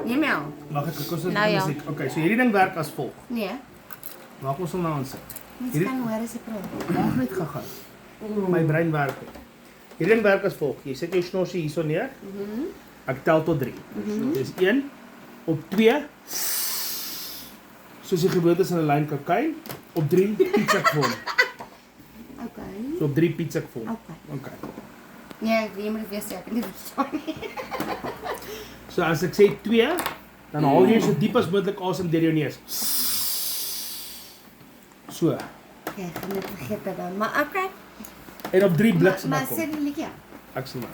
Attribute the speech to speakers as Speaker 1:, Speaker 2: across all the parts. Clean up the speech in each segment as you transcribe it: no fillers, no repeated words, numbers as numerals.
Speaker 1: Nee, Mel.
Speaker 2: Mag ek kos
Speaker 3: Nou ja.
Speaker 2: musiek? Okay, so hierdie ding werk as volg.
Speaker 1: Nee.
Speaker 2: Maak ons hom nou aan sit.
Speaker 1: Mens
Speaker 2: Hierdie-
Speaker 1: kan hoor as ek praat.
Speaker 2: Mag net gaga. My brein werk. Hierdie ding werk as volg. Jy sit jou snorsie hierso neer. Ek tel tot 3. Dis 1 op 2. Soos jy gewoond is in 'n lyn kakai. Op 3 piets ek vir hom.
Speaker 1: Okay.
Speaker 2: So op 3 piets ek vir hom.
Speaker 1: Okay.
Speaker 2: Okay.
Speaker 1: Nee, jy moet weet ek nie verstaan nie.
Speaker 2: So as ek sê 2, dan haal jy so diep as moontlik asem deur jou neus. So.
Speaker 1: Ja, ek gaan net vergeet dit dan. Maar okay.
Speaker 2: En op 3 bliksem
Speaker 1: Maar
Speaker 2: ek
Speaker 1: sê
Speaker 2: kom.
Speaker 1: die liedjie.
Speaker 2: Ek sien maar.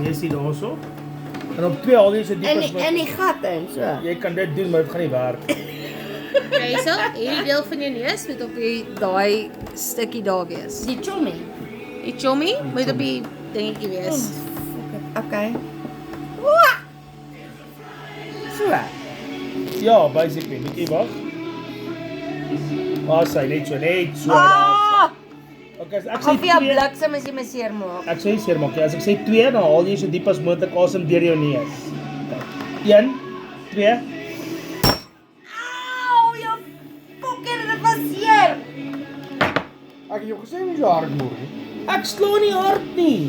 Speaker 2: Neus hier daarso. En op 2 haal jy so diep as
Speaker 1: In die gat in, so.
Speaker 2: Jy kan dit doen, maar dit gaan nie werk.
Speaker 3: Okay, so hierdie deel van jou neus moet op daai stukkie daar wees.
Speaker 1: Die chommy.
Speaker 3: Die chommy moet op die dingetjie wees.
Speaker 1: Okay. So.
Speaker 2: Ja, basically, moet jy wag. Maar sy net so.
Speaker 1: Ah!
Speaker 2: Okay, as ek sê
Speaker 1: Of jy
Speaker 2: 2,
Speaker 1: bliksem as jy my seer maak.
Speaker 2: ek sê seermaak. As ek sê 2, dan haal jy so diep as moontlik asem deur jou neus. 1 2
Speaker 1: Au, jy fucking dit was seer.
Speaker 4: Ek het jou gesê nie so hard moer nie.
Speaker 2: Ek slaan nie hard nie.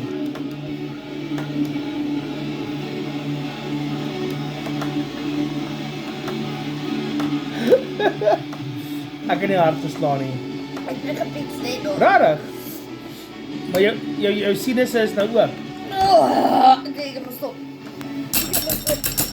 Speaker 2: Ek kan nie hard geslaan nie.
Speaker 1: Ek het gepiks net hoor.
Speaker 2: Rarig. Maar jou sinusse is nou oop.